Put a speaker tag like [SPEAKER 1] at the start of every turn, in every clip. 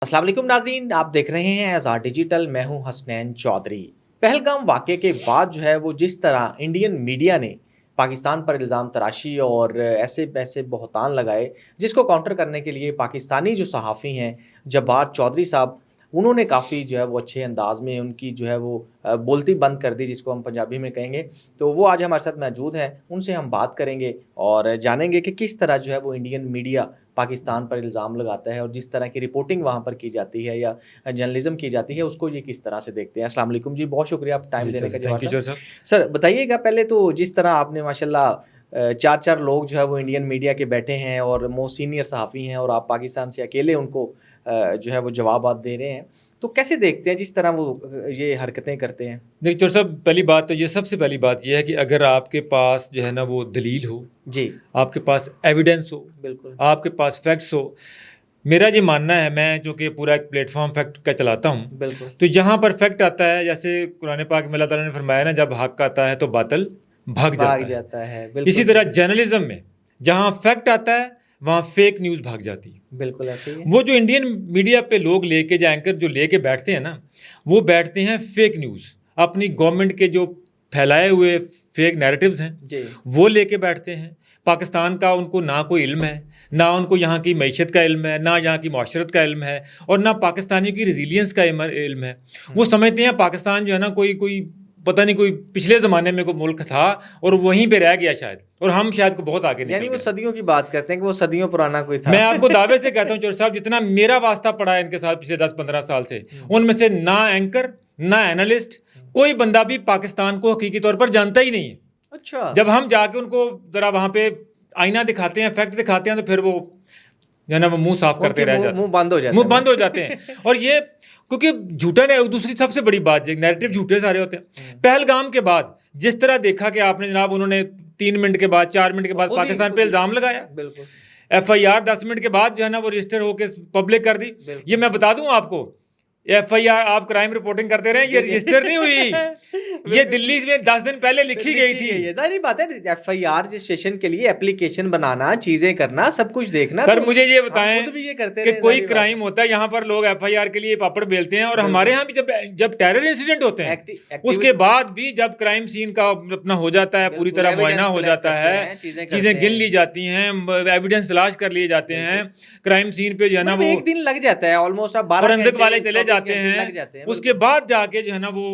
[SPEAKER 1] السلام علیکم ناظرین، آپ دیکھ رہے ہیں آزاد ڈیجیٹل۔ میں ہوں حسنین چودھری۔ پہلگام واقعے کے بعد جو ہے وہ جس طرح انڈین میڈیا نے پاکستان پر الزام تراشی اور ایسے بہتان لگائے، جس کو کاؤنٹر کرنے کے لیے پاکستانی جو صحافی ہیں جبار چودھری صاحب، انہوں نے کافی جو ہے وہ اچھے انداز میں ان کی جو ہے وہ بولتی بند کر دی، جس کو ہم پنجابی میں کہیں گے۔ تو وہ آج ہمارے ساتھ موجود ہیں، ان سے ہم بات کریں گے اور جانیں گے کہ کس طرح جو ہے وہ انڈین میڈیا پاکستان پر الزام لگاتا ہے اور جس طرح کی رپورٹنگ وہاں پر کی جاتی ہے یا جرنلزم کی جاتی ہے، اس کو یہ کس طرح سے دیکھتے ہیں۔ السلام علیکم جی، بہت شکریہ آپ ٹائم دینے کا جواب سر۔ بتائیے گا پہلے تو جس طرح آپ نے ماشاءاللہ چار لوگ جو ہے وہ انڈین میڈیا کے بیٹھے ہیں اور موسٹ سینئر صحافی ہیں، اور آپ پاکستان سے اکیلے ان کو جو ہے وہ جوابات دے رہے ہیں، تو کیسے دیکھتے ہیں جس طرح وہ یہ حرکتیں کرتے ہیں؟
[SPEAKER 2] دیکھیے چور صاحب، پہلی بات تو یہ سب سے پہلی بات یہ ہے کہ اگر آپ کے پاس جو ہے نا وہ دلیل ہو،
[SPEAKER 1] جی،
[SPEAKER 2] آپ کے پاس ایویڈنس ہو،
[SPEAKER 1] بالکل
[SPEAKER 2] آپ کے پاس فیکٹس ہو۔ میرا یہ ماننا ہے، میں جو کہ پورا ایک پلیٹ فارم فیکٹ کا چلاتا ہوں،
[SPEAKER 1] بالکل،
[SPEAKER 2] تو جہاں پر فیکٹ آتا ہے، جیسے قرآن پاک میں اللہ تعالیٰ نے فرمایا نا، جب حق آتا ہے تو باطل بھاگ جاتا ہے۔ اسی طرح جرنلزم میں جہاں فیکٹ آتا ہے وہاں فیک نیوز بھاگ جاتی ہے۔
[SPEAKER 1] بالکل ایسے ہی
[SPEAKER 2] وہ جو انڈین میڈیا پہ لوگ لے کے جو اینکر جو لے کے بیٹھتے ہیں نا، وہ بیٹھتے ہیں فیک نیوز، اپنی گورنمنٹ کے جو پھیلائے ہوئے فیک نیریٹیوز ہیں
[SPEAKER 1] جی،
[SPEAKER 2] وہ لے کے بیٹھتے ہیں۔ پاکستان کا ان کو نہ کوئی علم ہے، نہ ان کو یہاں کی معیشت کا علم ہے، نہ یہاں کی معاشرت کا علم ہے، اور نہ پاکستانیوں کی ریزیلینس کا علم ہے۔ وہ سمجھتے ہیں پاکستان جو ہے نا کوئی پتہ نہیں کوئی پچھلے زمانے میں کوئی ملک تھا اور وہیں پہ رہ گیا شاید، اور ہم شاید کو بہت آگے نکل
[SPEAKER 1] یعنی وہ
[SPEAKER 2] گئے۔
[SPEAKER 1] صدیوں کی بات کرتے ہیں کہ وہ صدیوں پرانا کوئی تھا۔
[SPEAKER 2] میں آپ کو دعوے سے کہتا ہوں چور صاحب، جتنا میرا واسطہ پڑا ہے ان کے ساتھ پچھلے 10-15 سال سے، ان میں سے نہ اینکر نہ اینالسٹ کوئی بندہ بھی پاکستان کو حقیقی طور پر جانتا ہی نہیں ہے۔
[SPEAKER 1] اچھا،
[SPEAKER 2] جب ہم جا کے ان کو ذرا وہاں پہ آئینہ دکھاتے ہیں، فیکٹ دکھاتے ہیں، تو پھر وہ جو ہے نا وہ منہ صاف کرتے رہ جاتے ہیں، منہ بند ہو جاتے ہیں۔ اور یہ کیونکہ جھوٹا ہے، دوسری سب سے بڑی بات یہ نیریٹو جھوٹے سارے ہوتے ہیں۔ پہلگام کے بعد جس طرح دیکھا کہ آپ نے جناب، انہوں نے 3 منٹ کے بعد 4 منٹ کے بعد پاکستان پہ الزام لگایا،
[SPEAKER 1] بالکل
[SPEAKER 2] FIR 10 منٹ کے بعد جو ہے نا وہ رجسٹر ہو کے پبلک کر دی۔ یہ میں بتا دوں آپ کو، FIR آپ کرائم رپورٹنگ کرتے رہے، یہ رجسٹر نہیں ہوئی، یہ دلی میں 10 دن پہلے لکھی گئی تھی۔
[SPEAKER 1] یہ ظاہری بات ہے، FIR رجسٹریشن کے لیے اپلیکیشن بنانا، چیزیں کرنا، سب کچھ دیکھنا۔
[SPEAKER 2] سر مجھے یہ بتائیں کہ کوئی
[SPEAKER 1] کرائم
[SPEAKER 2] کرائم ہوتا ہے یہاں پر لوگ FIR کے لیے پاپڑ بیلتے ہیں، اور ہمارے یہاں بھی جب ٹیرر انسیڈنٹ ہوتے ہیں اس کے بعد بھی جب کرائم سین کا اپنا ہو جاتا ہے، پوری طرح معائنہ ہو جاتا ہے، چیزیں گن لی جاتی ہیں، ایویڈنس تلاش کر لیے جاتے ہیں، کرائم سین پہ جو ہے نا وہ
[SPEAKER 1] ایک دن لگ جاتا ہے، آلموسٹ
[SPEAKER 2] فورنزک والے چلے جاتے ہیں، اس کے بعد جا کے جو ہے نا وہ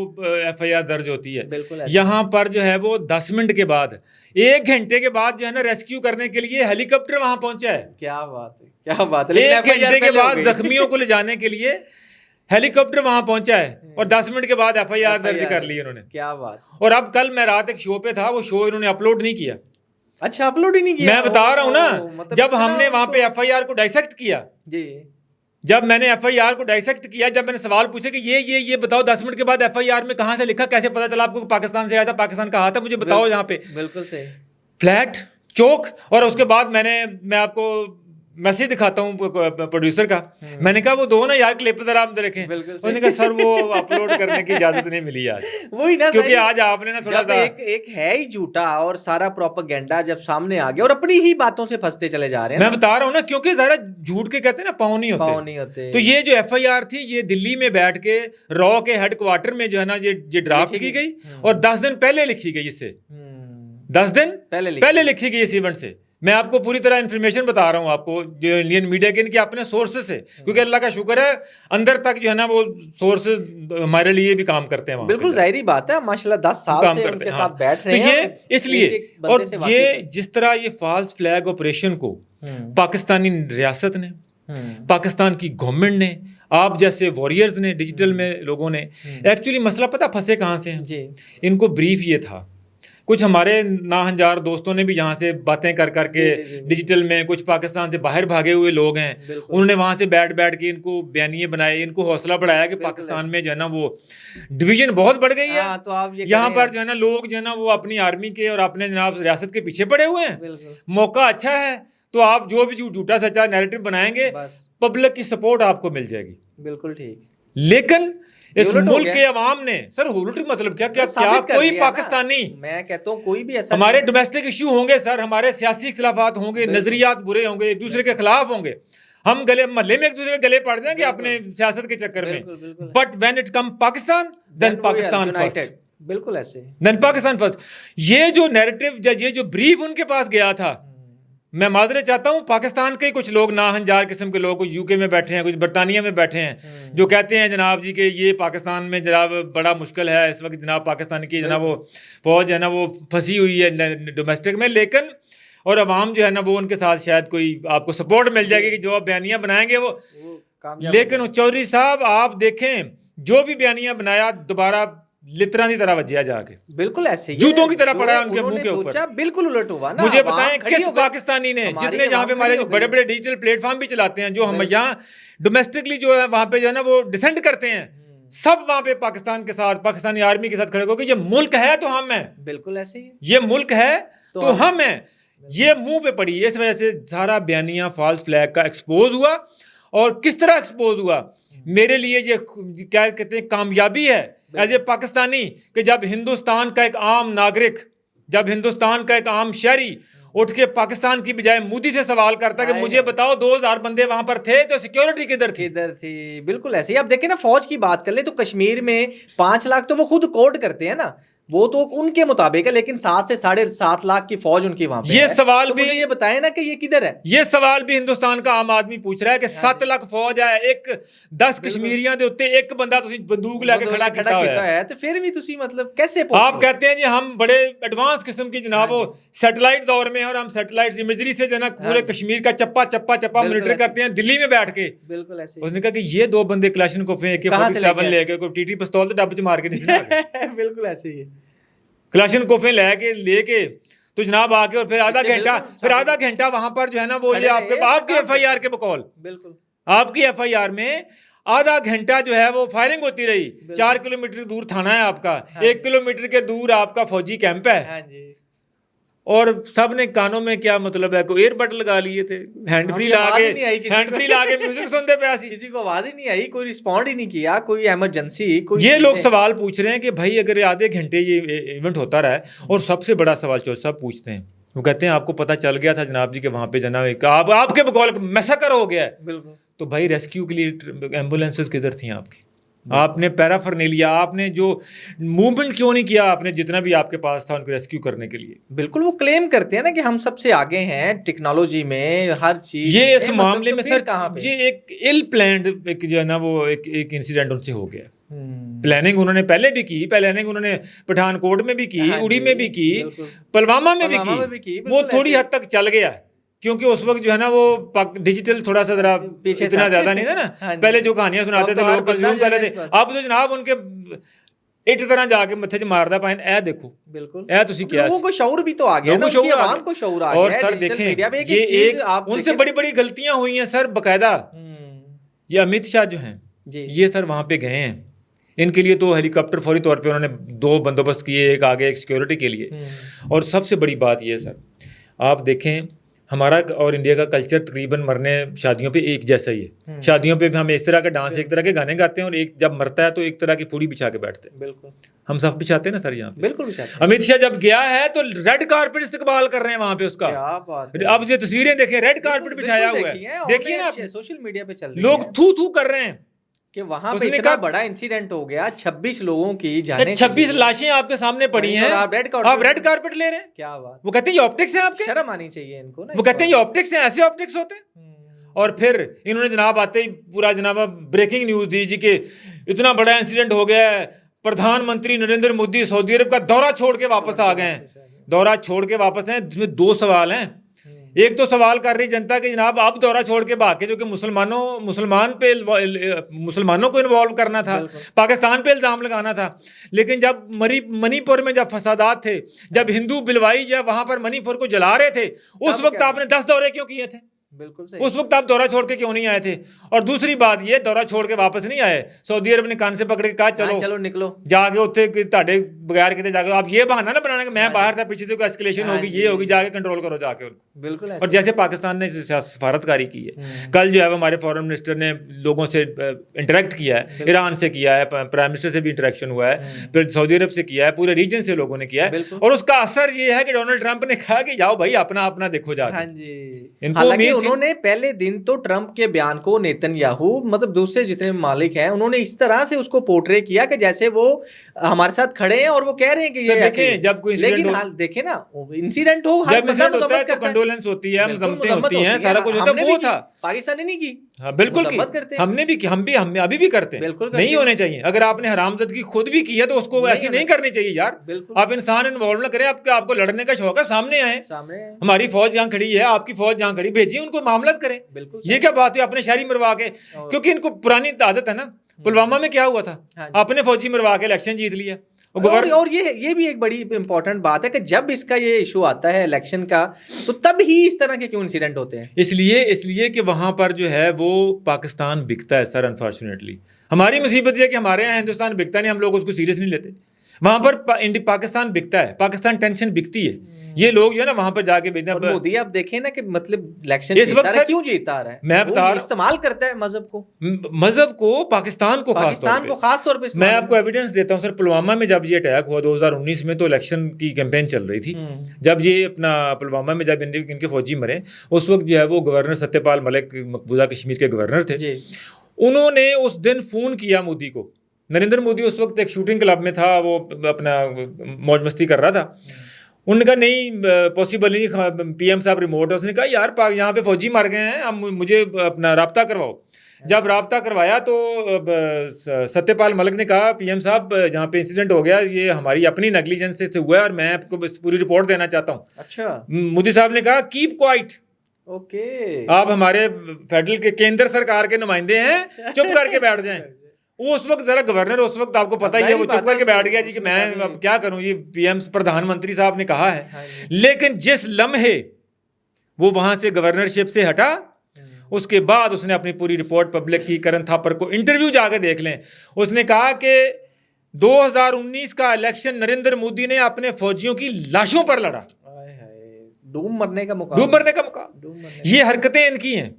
[SPEAKER 2] FIR درج ہوتی ہے۔ یہاں پر جو ہے وہ 10 منٹ کے بعد، 1 گھنٹے کے بعد جو ہے نا ریسکیو کرنے کے لیے ہیلی کاپٹر وہاں پہنچا ہے۔
[SPEAKER 1] کیا بات ہے، کیا بات ہے۔
[SPEAKER 2] 1 گھنٹے کے بعد زخمیوں کو لے جانے کے لیے ہیلی کاپٹر وہاں پہنچا ہے، اور 10 منٹ کے بعد FIR درج کر لی انہوں نے۔
[SPEAKER 1] کیا بات۔
[SPEAKER 2] اور اب کل میں رات ایک شو پہ تھا، وہ شو انہوں نے اپلوڈ نہیں کیا۔
[SPEAKER 1] اچھا، اپلوڈ ہی نہیں کیا؟
[SPEAKER 2] میں بتا رہا ہوں نا، جب ہم نے وہاں پہ FIR کو ڈائسیکٹ کیا،
[SPEAKER 1] جی،
[SPEAKER 2] جب میں نے FIR کو ڈائسیکٹ کیا، جب میں نے سوال پوچھے کہ یہ بتاؤ 10 منٹ کے بعد FIR میں کہاں سے لکھا، کیسے پتا چلا آپ کو پاکستان سے آیا تھا، پاکستان کہا تھا، مجھے بتاؤ یہاں پہ۔
[SPEAKER 1] بالکل صحیح،
[SPEAKER 2] فلیٹ چوک۔ اور اس کے بعد میں آپ کو میسج دکھاتا ہوں پروڈیوسر کا، میں نے کہا وہ دو نا یار کلپ ذرا آپ دیکھیں۔ اس نے کہا سر وہ اپلوڈ کرنے کی اجازت نہیں ملی آج،
[SPEAKER 1] وہی نا،
[SPEAKER 2] کیونکہ آج آپ نے نا تھوڑا سا
[SPEAKER 1] ایک ہے ہی جھوٹا اور سارا پروپیگنڈا جب سامنے آ گیا اور اپنی ہی باتوں سے پھنستے چلے جا رہے ہیں۔
[SPEAKER 2] میں بتا رہا ہوں نا، کیونکہ ذرا جھوٹ کے کہتے ہیں نا پاؤں نہیں ہوتے۔ تو یہ جو FIR تھی، یہ دلی میں بیٹھ کے را کے ہیڈ کوارٹر میں جو ہے نا یہ ڈرافٹ کی گئی، اور 10 دن پہلے لکھی گئی، اس سے 10 دن پہلے لکھی گئی اس ایونٹ سے۔ میں آپ کو پوری طرح انفارمیشن بتا رہا ہوں آپ کو، جو انڈین میڈیا کے ان کے اپنے سورسز سے، کیونکہ اللہ کا شکر ہے اندر تک جو ہے نا وہ سورسز ہمارے لیے بھی کام کرتے ہیں۔
[SPEAKER 1] بالکل ظاہری بات ہے، ماشاءاللہ 10 سال سے ان کے ساتھ بیٹھ رہے ہیں۔
[SPEAKER 2] تو یہ اس لیے، اور یہ جس طرح یہ فالس فلیگ آپریشن کو پاکستانی ریاست نے، پاکستان کی گورنمنٹ نے، آپ جیسے واریئرز نے، ڈیجیٹل میں لوگوں نے، ایکچولی مسئلہ پتہ پھنسے کہاں سے ہیں؟ ان کو بریف یہ تھا، کچھ ہمارے ناہنجار دوستوں نے بھی یہاں سے باتیں کر کے ڈیجیٹل میں، کچھ پاکستان سے باہر بھاگے ہوئے لوگ ہیں، انہوں نے وہاں سے بیٹھ کے ان کو بیانیے بنائے، ان کو حوصلہ بڑھایا کہ پاکستان میں جو ہے نا وہ ڈویژن بہت بڑھ گئی ہے، یہاں پر جو ہے نا لوگ جو ہے نا وہ اپنی آرمی کے اور اپنے جناب ریاست کے پیچھے پڑے ہوئے ہیں، موقع اچھا ہے، تو آپ جو بھی جھوٹا سچا نیریٹو بنائیں گے، پبلک کی سپورٹ آپ کو مل جائے گی۔
[SPEAKER 1] بالکل ٹھیک،
[SPEAKER 2] لیکن اس ملک کے عوام نے، سر ہولٹری مطلب کیا کوئی پاکستانی،
[SPEAKER 1] میں کہتا ہوں کوئی بھی ایسا،
[SPEAKER 2] ہمارے ڈومیسٹک ایشو ہوں گے سر، ہمارے سیاسی اختلافات ہوں گے، نظریات برے ہوں گے، ایک دوسرے کے خلاف ہوں گے، ہم گلے محلے میں ایک دوسرے کے گلے پڑ جائیں گے اپنے سیاست کے چکر میں, but when it come Pakistan then Pakistan first.
[SPEAKER 1] بالکل ایسے
[SPEAKER 2] دین پاکستان فرسٹ. یہ جو نیریٹو, یہ جو بریف ان کے پاس گیا تھا, میں معذرت چاہتا ہوں, پاکستان کے کچھ لوگ ناہنجار قسم کے لوگ, کچھ یو کے میں بیٹھے ہیں, کچھ برطانیہ میں بیٹھے ہیں, جو کہتے ہیں جناب جی کہ یہ پاکستان میں جناب بڑا مشکل ہے اس وقت, جناب پاکستان کی جناب وہ فوج ہے نا وہ پھنسی ہوئی ہے ڈومیسٹک میں, لیکن اور عوام جو ہے نا وہ ان کے ساتھ شاید کوئی آپ کو سپورٹ مل جائے گی کہ جو آپ بیانیاں بنائیں گے وہ. لیکن چودھری صاحب آپ دیکھیں جو بھی بیانیاں بنایا دوبارہ لتران کی طرح بجیا جا کے,
[SPEAKER 1] بالکل ایسے
[SPEAKER 2] جوتوں کی طرح پڑا ہے ان کے منہ کے اوپر,
[SPEAKER 1] بالکل الٹ ہوا نا.
[SPEAKER 2] مجھے بتائیں کس پاکستانی نے, جتنے جہاں پہ ہمارے جو بڑے بڑے ڈیجیٹل پلیٹ فارم بھی چلاتے ہیں, جو ہم یہاں ڈومیسٹکلی جو ہے وہاں پہ جو ہے نا وہ ڈسینڈ کرتے ہیں, سب وہاں پہ پاکستان کے ساتھ, پاکستانی آرمی کے ساتھ کھڑے ہو کہ یہ ملک ہے تو ہم ہیں.
[SPEAKER 1] بالکل ایسے ہی,
[SPEAKER 2] یہ ملک ہے تو ہم ہیں. یہ منہ پہ پڑی, اس وجہ سے سارا بیانیہ فالس فلیگ کا ایکسپوز ہوا. اور کس طرح ایکسپوز ہوا, میرے لیے یہ کیا کہتے ہیں کامیابی ہے ایز اے پاکستانی, کہ جب ہندوستان کا ایک عام ناگرک, جب ہندوستان کا ایک عام شہری اٹھ کے پاکستان کی بجائے مودی سے سوال کرتا کہ مجھے بتاؤ 2000 بندے وہاں پر تھے تو سیکیورٹی کدھر
[SPEAKER 1] تھی. بالکل ایسے ہی. اب دیکھیں نا فوج کی بات کر لیں تو کشمیر میں 5 لاکھ تو وہ خود کوڈ کرتے ہیں نا, وہ تو ان کے مطابق ہے, لیکن 7 سے 7.5 لاکھ کی فوج ان کی وہاں پہ.
[SPEAKER 2] یہ سوال بھی
[SPEAKER 1] یہ بتائیں نا کہ یہ کدھر ہے.
[SPEAKER 2] یہ سوال بھی ہندوستان کا عام آدمی پوچھ رہا ہے کہ 7 لاکھ فوج ہے, ایک 10 کشمیریاں دے اوتے ایک بندہ تسی بندوق لے کے کھڑا کیتا ہے,
[SPEAKER 1] تو پھر بھی تسی مطلب کیسے
[SPEAKER 2] آپ کہتے ہیں جی ہم بڑے ایڈوانس قسم کی جناب وہ سیٹلائٹ دور میں, اور ہم سیٹلائٹ امیجری سے جو نا پورے کشمیر کا چپا مانیٹر کرتے ہیں دلی میں بیٹھ کے.
[SPEAKER 1] بالکل ایسے.
[SPEAKER 2] اس نے کہا کہ یہ 2 بندے کلاشنکوف AK-47 لے کے کوئی ٹی پستول تو ڈب چ مار کے نہیں.
[SPEAKER 1] بالکل ایسے ہی
[SPEAKER 2] کلاشنکوفیں لے کے تو جناب آ کے, اور پھر آدھا گھنٹہ وہاں پر جو ہے نا وہ یہ آپ کی FIR کے بقول, بالکل آپ کی FIR میں آدھا گھنٹہ جو ہے وہ فائرنگ ہوتی رہی. 4 کلومیٹر دور تھانہ ہے آپ کا, 1 کلومیٹر کے دور آپ کا فوجی کیمپ ہے, اور سب نے کانوں میں کیا مطلب ہے کوئی ایئر بڈ لگا لیے تھے, ہینڈ فری لا کے میوزک سنتے پہ,
[SPEAKER 1] کسی کو آواز ہی نہیں آئی, کوئی رسپونڈ ہی نہیں کیا, کوئی ایمرجنسی.
[SPEAKER 2] یہ لوگ سوال پوچھ رہے ہیں کہ بھائی اگر آدھے گھنٹے یہ ایونٹ ہوتا رہا ہے, اور سب سے بڑا سوال جو سب پوچھتے ہیں وہ کہتے ہیں آپ کو پتہ چل گیا تھا جناب جی کہ وہاں پہ جناب آپ کے بقول میساکر ہو گیا ہے, بالکل, تو بھائی ریسکیو کے لیے ایمبولینسز کدھر تھیں آپ کی, آپ نے پیرافرنیلیا, آپ نے جو موومنٹ کیوں نہیں کیا آپ نے جتنا بھی آپ کے پاس تھا ان کو ریسکیو کرنے کے لیے.
[SPEAKER 1] بالکل, وہ کلیم کرتے ہیں نا کہ ہم سب سے آگے ہیں ٹیکنالوجی میں, ہر چیز.
[SPEAKER 2] یہ اس معاملے میں سر یہ ایک ایل پلانڈ ایک جو ہے نا وہ ایک انسیڈنٹ ان سے ہو گیا. پلاننگ انہوں نے پہلے بھی کی, پلاننگ انہوں نے پٹھان کوٹ میں بھی کی, اڑی میں بھی کی, پلوامہ میں بھی کی, وہ تھوڑی حد تک چل گیا ہے کیونکہ اس وقت جو ہے نا وہ ڈیجیٹل تھوڑا سا ذرا اتنا زیادہ نہیں تھا نا, پہلے جو کہانیاں سناتے تھے لوگ کنزیوم کر رہے تھے, اب تو جناب ان کے ایٹ طرح جا کے متھے ماردا پائن اے دیکھو, بالکل اے تسی کیا,
[SPEAKER 1] لوگوں کو شعور بھی تو آ گیا نا, ان کی عوام کو شعور آ گیا.
[SPEAKER 2] اور سر دیکھیں یہ ایک ان سے بڑی بڑی غلطیاں ہوئی ہیں سر باقاعدہ. یہ امیت شاہ جو ہیں یہ سر وہاں پہ گئے ہیں, ان کے لیے تو ہیلی کاپٹر فوری طور پہ انہوں نے 2 بندوبست کیے, ایک آگے ایک سیکیورٹی کے لیے. اور سب سے بڑی بات یہ سر آپ دیکھیں ہمارا اور انڈیا کا کلچر تقریباً مرنے شادیوں پہ ایک جیسا ہی ہے. شادیوں پہ بھی ہم اس طرح کا ڈانس, ایک طرح کے گانے گاتے ہیں, اور ایک جب مرتا ہے تو ایک طرح کی پوڑی بچھا کے بیٹھتے ہیں. بالکل ہم سب بچھاتے ہیں نا سر یہاں پہ. بالکل امیت شاہ جب گیا ہے تو ریڈ کارپیٹ استقبال کر رہے ہیں وہاں پہ اس کا. اب یہ تصویریں دیکھیں, ریڈ کارپیٹ بچھایا ہوا ہے, دیکھیے نا
[SPEAKER 1] سوشل میڈیا پہ چل رہی ہے,
[SPEAKER 2] لوگ تھو کر رہے ہیں
[SPEAKER 1] کہ وہاں پہ اتنا بڑا انسیڈنٹ ہو گیا, 26 لوگوں کی جانیں,
[SPEAKER 2] 26 لاشیں آپ کے سامنے پڑی ہیں, آپ ریڈ کارپیٹ لے رہے ہیں. کیا بات, وہ کہتے ہیں یہ آپٹکس ہیں, آپ کے
[SPEAKER 1] شرم آنی چاہیے ان کو نا,
[SPEAKER 2] وہ کہتے ہیں یہ آپٹکس ہیں, ایسے آپٹکس ہوتے ہیں. اور پھر انہوں نے جناب آتے ہی پورا جناب بریکنگ نیوز دی جی کہ اتنا بڑا انسیڈنٹ ہو گیا ہے, پردھان منتری نریندر مودی سعودی عرب کا دورہ چھوڑ کے واپس آ گئے ہیں. دورہ چھوڑ کے واپس ہیں, جس میں 2 سوال ہیں. ایک تو سوال کر رہی جنتا کہ جناب آپ دورہ چھوڑ کے بھاگ کے, جو کہ مسلمانوں کو انوالو کرنا تھا, پاکستان پہ الزام لگانا تھا. لیکن جب منی پور میں جب فسادات تھے, جب ہندو بلوائی جب وہاں پر منی پور کو جلا رہے تھے, اس وقت آپ نے 10 دورے کیوں کیے تھے؟ بالکل اس وقت آپ دورہ چھوڑ کے کیوں نہیں آئے تھے؟ اور دوسری بات یہ, دورہ چھوڑ کے واپس نہیں آئے, سعودی عرب نے کان سے پکڑ کے کہا چلو نکلو, جا کے اتنے تاڑے بغیر کتے جا کے, آپ یہ بہانہ نہ بنانا کہ میں باہر تھا, پیچھے سے کوئی اسکیلیشن ہوگی, یہ ہوگی, جا کے کنٹرول کرو جا کے. بالکل. اور جیسے پاکستان نے سفارتکاری کی ہے, کل جو ہے ہمارے فارن منسٹر نے لوگوں سے انٹریکٹ کیا ہے, ایران سے کیا ہے, پرائم منسٹر سے بھی انٹریکشن ہوا ہے, پھر سعودی عرب سے کیا ہے, پورے ریجن سے لوگوں نے کیا ہے. اور اس کا اثر یہ ہے کہ ڈونلڈ ٹرمپ نے کہا کہ جاؤ بھائی اپنا دیکھو جا کے. ان کو امید
[SPEAKER 1] انہوں نے پہلے دن تو ٹرمپ کے بیان کو نیتن یاہو مطلب دوسرے جتنے مالک ہیں انہوں نے اس طرح سے اس کو پورٹرے کیا کہ جیسے وہ ہمارے ساتھ کھڑے ہیں اور وہ کہہ رہے ہیں کہ یہ ایسے،
[SPEAKER 2] جب کوئی
[SPEAKER 1] لیکن دیکھیں نا انسیڈنٹ ہو،
[SPEAKER 2] جب انسیڈنٹ ہوتا ہے تو کنڈولنس ہوتی ہے، مذمتیں ہوتی ہیں، سارا کچھ ہوتا ہے، وہ تھا
[SPEAKER 1] پاکستان نے نہیں کی،
[SPEAKER 2] ہاں بالکل ہم نے بھی کی، ہم ابھی بھی کرتے ہیں، نہیں ہونے چاہیے۔ اگر آپ نے حرامزادگی خود بھی کی ہے تو اس کو ایسی نہیں کرنی چاہیے یار، آپ انسان انوالو نہ کریں، آپ کو لڑنے کا شوق ہے، سامنے آئیں، ہماری فوج جہاں کھڑی ہے، آپ کی فوج جہاں کھڑی، بھیجیے ان کو معاملات کریں، یہ کیا بات ہے اپنے شہری مروا کے، کیونکہ ان کو پرانی عادت ہے نا، پلوامہ میں کیا ہوا تھا، اپنے فوجی مروا کے الیکشن جیت لیا۔
[SPEAKER 1] اور یہ بھی ایک بڑی امپورٹنٹ بات ہے کہ جب اس کا یہ ایشو آتا ہے الیکشن کا تو تب ہی اس طرح کے کیوں انسیڈنٹ ہوتے ہیں؟
[SPEAKER 2] اس لیے کہ وہاں پر جو ہے وہ پاکستان بکتا ہے سر، انفارچونیٹلی ہماری مصیبت یہ ہے کہ ہمارے یہاں ہندوستان بکتا نہیں، ہم لوگ اس کو سیریس نہیں لیتے، وہاں پر پاکستان بکتا ہے، پاکستان ٹینشن بکتی ہے، یہ لوگ جو ہے نا وہاں پر جا کے بھیجنا۔
[SPEAKER 1] مودی آپ دیکھیں نا کہ مطلب الیکشن
[SPEAKER 2] اس وقت
[SPEAKER 1] کیوں جیتا رہا ہے،
[SPEAKER 2] میں بتا رہا ہوں
[SPEAKER 1] استعمال کرتا ہے مذہب کو
[SPEAKER 2] پاکستان کو
[SPEAKER 1] خاص طور پہ۔
[SPEAKER 2] میں آپ کو ایویڈنس دیتا ہوں سر، پلوامہ میں جب یہ اٹیک ہوا 2019 میں تو الیکشن کی کیمپین چل رہی تھی، جب یہ اپنا پلوامہ میں جب ان کے فوجی مرے، اس وقت جو ہے وہ گورنر ستیہ پال ملک مقبوضہ کشمیر کے گورنر تھے، انہوں نے اس دن فون کیا مودی کو، نریندر مودی اس وقت ایک شوٹنگ کلب میں تھا، وہ اپنا موج مستی کر رہا تھا، انہوں نے کہا نہیں پاسبل نہیں، پی ایم صاحب ریموٹ ہے، اس نے کہا یار یہاں پہ فوجی مر گئے ہیں، مجھے اپنا رابطہ کرواؤ۔ جب رابطہ کروایا تو ستیہ پال ملک نے کہا پی ایم صاحب جہاں پہ انسیڈنٹ ہو گیا یہ ہماری اپنی نیگلیجنس سے ہوا ہے اور میں آپ کو پوری رپورٹ دینا چاہتا ہوں۔
[SPEAKER 1] اچھا،
[SPEAKER 2] مودی صاحب نے کہا کیپ کوائٹ،
[SPEAKER 1] اوکے،
[SPEAKER 2] آپ ہمارے فیڈرل کے کیندر سرکار کے نمائندے ہیں، چپ کر کے بیٹھ جائیں۔ وہ اس وقت ذرا گورنر اس وقت آپ کو پتہ ہی ہے وہ چپ کر کے بیٹھ گیا جی کہ میں اب کیا کروں، یہ پی ایم پردھان منتری صاحب نے کہا ہے۔ لیکن جس لمحے وہ وہاں سے گورنرشپ سے ہٹا، اس کے بعد اس نے اپنی پوری رپورٹ پبلک کی، کرن تھاپر کو انٹرویو جا کے دیکھ لیں، اس نے کہا کہ 2019 کا الیکشن نریندر مودی نے اپنے فوجیوں کی لاشوں پر لڑا،
[SPEAKER 1] ڈوب مرنے کا مقام،
[SPEAKER 2] یہ حرکتیں ان کی ہیں۔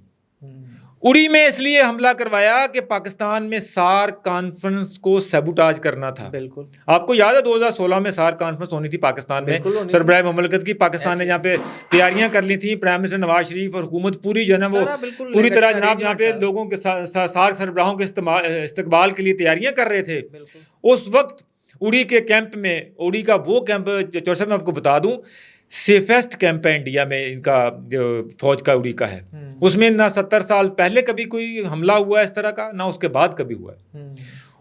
[SPEAKER 2] اڑی میں اس لیے حملہ کروایا کہ پاکستان میں سار کانفرنس کو سیبوٹاج کرنا تھا۔
[SPEAKER 1] بالکل
[SPEAKER 2] آپ کو یاد ہے 2016 میں سار کانفرنس ہونی تھی پاکستان میں، سربراہ مملکت کی، پاکستان نے جہاں پہ تیاریاں کر لی تھیں، پرائم منسٹر نواز شریف اور حکومت پوری جو ہے نا وہ پوری طرح جناب یہاں پہ لوگوں کے سارک سربراہوں کے استقبال کے لیے تیاریاں کر رہے تھے۔ اس وقت اڑی کے کیمپ میں، اڑی کا وہ کیمپ چور صاحب میں آپ کو بتا دوں سیفیسٹ کیمپ ہے انڈیا میں، ان کا جو فوج کا اڑی کا ہے، اس میں نہ 70 سال پہلے کبھی کوئی حملہ ہوا ہے اس طرح کا، نہ اس کے بعد کبھی ہوا ہے۔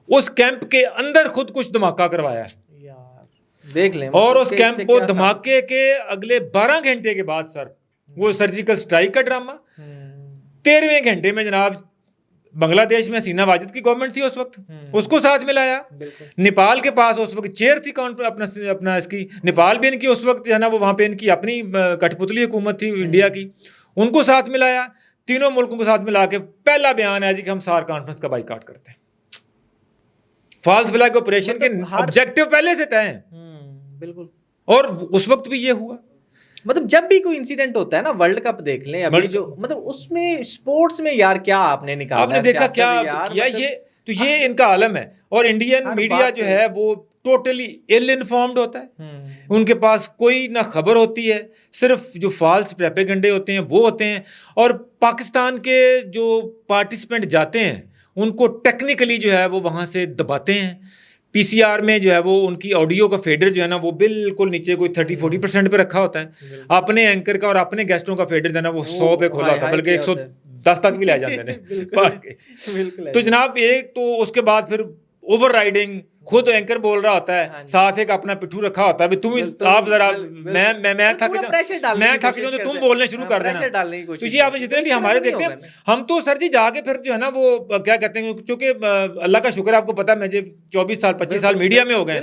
[SPEAKER 2] اس کیمپ کے اندر خود کچھ دھماکہ کروایا ہے،
[SPEAKER 1] دیکھ لیں،
[SPEAKER 2] اور اس کیمپ کو دھماکے کے اگلے 12 گھنٹے کے بعد سر وہ سرجیکل سٹرائک کا ڈرامہ، 13ویں گھنٹے میں جناب بنگلہ دیش میں حسینہ واجد کی گورنمنٹ تھی اس وقت، اس کو ساتھ ملایا۔ نیپال کے پاس اس وقت چیئر تھی اپنا اس کی، نیپال بھی ان کی اس وقت جو ہے نا وہ وہاں پہ ان کی اپنی کٹھ پتلی حکومت تھی انڈیا کی، ان کو ساتھ ملایا، تینوں ملکوں کو ساتھ ملا کے پہلا بیان ہے جی کہ ہم سار کانفرنس کا بائیکاٹ کرتے ہیں۔ فالس فلیگ آپریشن کے آبجیکٹو پہلے سے طے ہیں،
[SPEAKER 1] بالکل،
[SPEAKER 2] اور اس وقت بھی یہ ہوا۔
[SPEAKER 1] مطلب جب بھی کوئی انسیڈنٹ ہوتا ہے نا، ورلڈ کپ دیکھ لیں ابھی جو مطلب اس میں اسپورٹس میں یار کیا آپ نے نکالا،
[SPEAKER 2] آپ نے دیکھا کیا کیا، یہ تو یہ ان کا عالم ہے۔ اور انڈین میڈیا جو ہے وہ ٹوٹلی ایل انفارمڈ ہوتا ہے، ان کے پاس کوئی نہ خبر ہوتی ہے، صرف جو فالس پروپیگنڈے ہوتے ہیں وہ ہوتے ہیں، اور پاکستان کے جو پارٹیسپینٹ جاتے ہیں ان کو ٹیکنیکلی جو ہے وہ وہاں سے دباتے ہیں۔ پی سی آر میں جو ہے وہ ان کی آڈیو کا فیڈر جو ہے نا وہ بالکل نیچے کوئی 30-40% پہ رکھا ہوتا ہے، اپنے اینکر کا اور اپنے گیسٹوں کا فیڈر جو ہے نا وہ 100 پہ کھولا ہوتا ہے، بلکہ 110 تک بھی لے جاتے ہیں۔ تو جناب ایک تو اس کے بعد پھر اوور رائڈنگ، خود اینکر بول رہا ہوتا ہے، ساتھ ایک اپنا پٹھو رکھا ہوتا ہے، تم آپ ذرا میں تھک جاؤں تو تم بولنے شروع کر دینا۔ تو یہ آپ جتنے بھی ہمارے دیکھتے ہیں، ہم تو سر جی جا کے پھر جو ہے نا وہ کیا کہتے ہیں، چونکہ اللہ کا شکر ہے آپ کو پتا ہے مجھے 24 سال 25 سال میڈیا میں ہو گئے،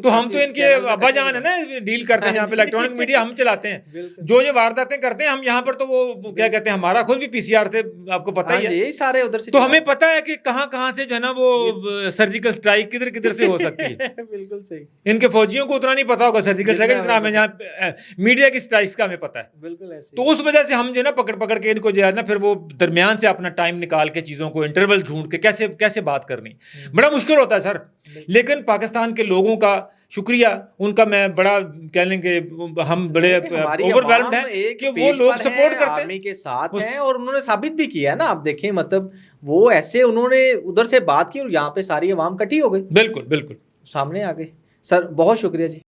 [SPEAKER 2] تو ہم تو ان کے ابا جان ہے نا ڈیل کرتے ہیں یہاں پہ، الیکٹرانک میڈیا ہم چلاتے ہیں، جو یہ وارداتیں کرتے ہیں ہم یہاں پر، تو وہ کیا کہتے ہیں ہمارا خود بھی پی سی آر سے آپ کو پتا ہی ہے، تو ہمیں پتا ہے کہ کہاں سے جو ہے نا وہ سرجیکل اسٹرائک کدھر سے ہو سکتی ہے۔
[SPEAKER 1] بالکل صحیح،
[SPEAKER 2] ان کے فوجیوں کو اتنا نہیں پتا ہوگا سرجیکل اسٹرائک جتنا ہمیں یہاں میڈیا کی اسٹرائکس کا ہمیں پتا ہے،
[SPEAKER 1] بالکل ایسے۔
[SPEAKER 2] تو اس وجہ سے ہم جو ہے نا پکڑ کے ان کو جو ہے نا پھر وہ درمیان سے اپنا ٹائم نکال کے چیزوں کو انٹرول ڈھونڈ کے کیسے بات کرنی، بڑا مشکل ہوتا ہے سر۔ لیکن پاکستان کے لوگوں کا شکریہ ان کا، میں بڑا کہہ لیں کہ ہم بڑے اوور ویلمڈ ہیں کہ وہ لوگ سپورٹ کرتے
[SPEAKER 1] آرمی کے ساتھ ہیں، اور انہوں نے ثابت بھی کیا ہے نا. آپ دیکھیں مطلب وہ ایسے انہوں نے ادھر سے بات کی اور یہاں پہ ساری عوام کٹھی ہو گئی،
[SPEAKER 2] بالکل بالکل
[SPEAKER 1] سامنے آ گئی. سر بہت شکریہ جی.